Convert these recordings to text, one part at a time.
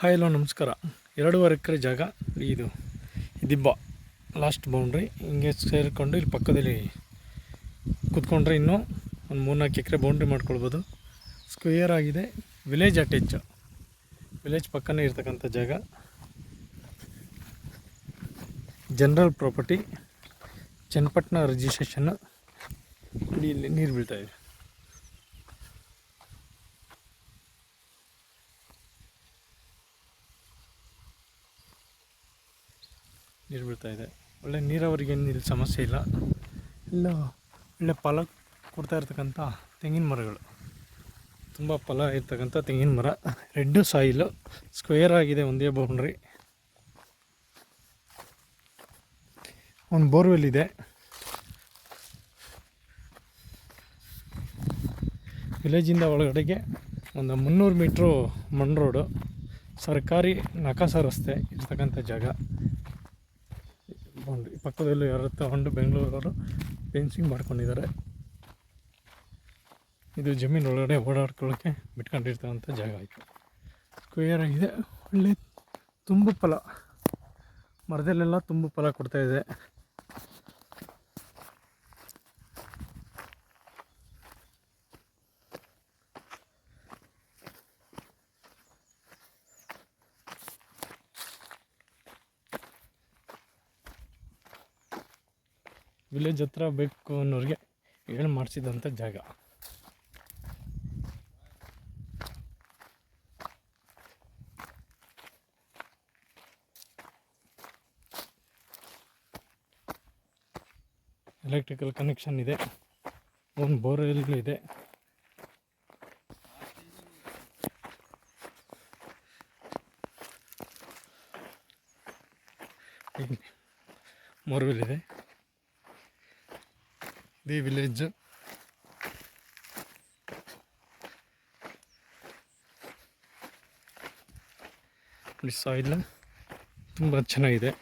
Hi hello ನಮಸ್ಕಾರ. 2.5 ಎಕರೆ ಜಾಗ ಇದು ದಿಬ್ಬ ಲಾಸ್ಟ್ ಬೌಂಡ್ರಿ. ಹಿಂಗೆ ಸೇರಿಕೊಂಡು ಇಲ್ಲಿ ಪಕ್ಕದಲ್ಲಿ ಕೂತ್ಕೊಂಡ್ರೆ ಇನ್ನೂ ಒಂದು 3-4 ಎಕರೆ ಬೌಂಡ್ರಿ ಮಾಡ್ಕೊಳ್ಬೋದು. ಸ್ಕ್ವೇರ್ ಆಗಿದೆ. ವಿಲೇಜ್ ಅಟ್ಯಾಚ್, ವಿಲೇಜ್ ಪಕ್ಕನೇ ಇರ್ತಕ್ಕಂಥ ಜಾಗ. General property, Channapatna registration. ಇಲ್ಲಿ ನೀರು ಬೀಳ್ತಾಯಿದೆ. ನೀರು ಬೀಳ್ತಾಯಿದೆ. ಒಳ್ಳೆ ನೀರಾವರಿಗೆ ಇಲ್ಲಿ ಸಮಸ್ಯೆ ಇಲ್ಲ. ಇಲ್ಲ ಒಳ್ಳೆ ಫಲ ಕೊಡ್ತಾ ಇರ್ತಕ್ಕಂಥ ತೆಂಗಿನ ಮರಗಳು, ತುಂಬ ಫಲ ಇರ್ತಕ್ಕಂಥ ತೆಂಗಿನ ಮರ. ರೆಡ್ ಸಾಯಿಲು, ಸ್ಕ್ವೇರ್ ಆಗಿದೆ, ಒಂದೇ ಬೌಂಡ್ರಿ. ಒಂದು ಬೋರ್ವೆಲ್ ಇದೆ. ವಿಲೇಜಿಂದ ಒಳಗಡೆಗೆ ಒಂದು 300 ಮೀಟ್ರು ಮಣ್ ರೋಡು, ಸರ್ಕಾರಿ ನಕಾಸ ರಸ್ತೆ ಇರ್ತಕ್ಕಂಥ ಜಾಗ. ಬೌಂಡ್ರಿ ಪಕ್ಕದಲ್ಲೂ ಯಾರು ತಗೊಂಡು ಬೆಂಗಳೂರವರು ಫೆನ್ಸಿಂಗ್ ಮಾಡ್ಕೊಂಡಿದ್ದಾರೆ. ಇದು ಜಮೀನು ಒಳಗಡೆ ಓಡಾಡ್ಕೊಳ್ಳೋಕ್ಕೆ ಬಿಟ್ಕೊಂಡಿರ್ತಕ್ಕಂಥ ಜಾಗ ಆಯಿತು. ಸ್ಕ್ವೇರ್ ಆಗಿದೆ. ಒಳ್ಳೆ ತುಂಬ ಫಲ, ಮರದಲ್ಲೆಲ್ಲ ತುಂಬ ಫಲ ಕೊಡ್ತಾಯಿದೆ. ವಿಲೇಜ್ ಹತ್ರ ಬೇಕು ಅನ್ನೋರಿಗೆ ಏನು ಮಾಡಿಸಿದಂಥ ಜಾಗ. ಎಲೆಕ್ಟ್ರಿಕಲ್ ಕನೆಕ್ಷನ್ ಇದೆ, ಒಂದು ಬೋರ್ವೆಲ್ ಇದೆ. ಬೋರ್ವೆಲ್ ಇದೆ. ಇದೇ ವಿಲೇಜ್. ಸಾಯಿಲ್ ತುಂಬ ಚೆನ್ನಾಗಿದೆ.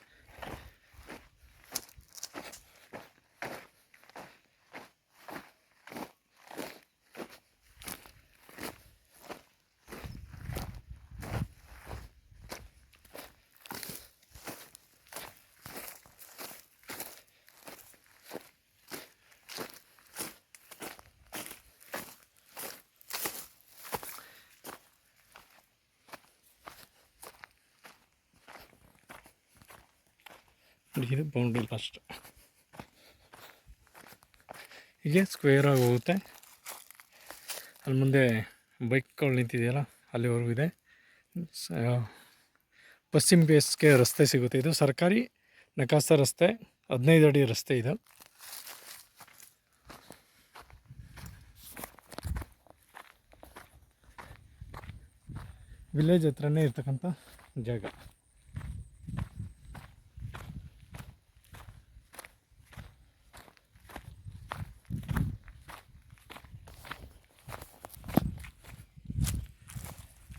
ಇದು ಬೌಂಡ್ರಿ ಲಾಸ್ಟ್. ಹೀಗೆ ಸ್ಕ್ವೇರ್ ಆಗಿ ಹೋಗುತ್ತೆ. ಅಲ್ಲಿ ಮುಂದೆ ಬೈಕ್ಗಳು ನಿಂತಿದೆಯಲ್ಲ, ಅಲ್ಲಿವರೆಗೂ ಇದೆ. ಪಶ್ಚಿಮ ಫೇಸ್ಗೆ ರಸ್ತೆ ಸಿಗುತ್ತೆ. ಇದು ಸರ್ಕಾರಿ ನಕಾಸ ರಸ್ತೆ, 15 ಅಡಿ ರಸ್ತೆ ಇದು. ವಿಲೇಜ್ ಹತ್ರನೇ ಇರ್ತಕ್ಕಂಥ ಜಾಗ.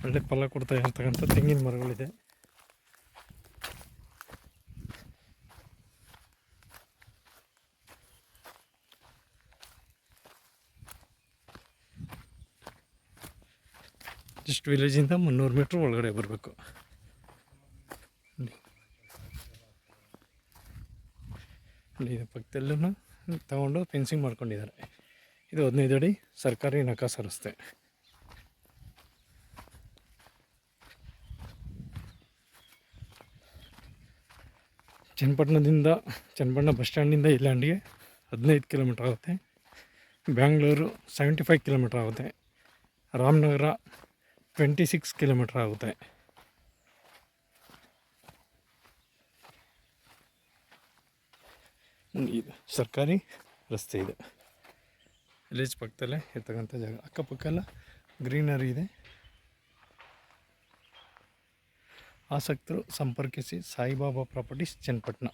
ಒಳ್ಳೆ ಫಲ ಕೊಡ್ತಾ ಇರ್ತಕ್ಕಂಥ ತೆಂಗಿನ ಮರಗಳಿದೆ. ಜಸ್ಟ್ ವಿಲೇಜಿಂದ 300 ಮೀಟ್ರ್ ಒಳಗಡೆ ಬರಬೇಕು. ಅಲ್ಲಿ ಪಕ್ಕದಲ್ಲೂ ತಗೊಂಡು ಫೆನ್ಸಿಂಗ್ ಮಾಡ್ಕೊಂಡಿದ್ದಾರೆ. ಇದು 15 ಅಡಿ ಸರ್ಕಾರಿ ನಕಾಸ ರಸ್ತೆ. ಚನ್ನಪಟ್ಟಣ ಬಸ್ ಸ್ಟ್ಯಾಂಡಿಂದ ಇಲ್ಯಾಂಡ್ಗೆ 15 ಕಿಲೋಮೀಟ್ರ್ ಆಗುತ್ತೆ. ಬ್ಯಾಂಗ್ಳೂರು 75 ಕಿಲೋಮೀಟ್ರ್ ಆಗುತ್ತೆ. ರಾಮನಗರ 26 ಕಿಲೋಮೀಟ್ರ್ ಆಗುತ್ತೆ. ಇದು ಸರ್ಕಾರಿ ರಸ್ತೆ ಇದೆ. ವಿಲೇಜ್ ಪಕ್ಕದಲ್ಲೇ ಇರ್ತಕ್ಕಂಥ ಜಾಗ. ಅಕ್ಕಪಕ್ಕ ಎಲ್ಲ ಗ್ರೀನರಿ ಇದೆ. ಆಸಕ್ತರು ಸಂಪರ್ಕಿಸಿ. ಸಾಯಿಬಾಬಾ ಪ್ರಾಪರ್ಟೀಸ್, ಚನ್ನಪಟ್ಟಣ.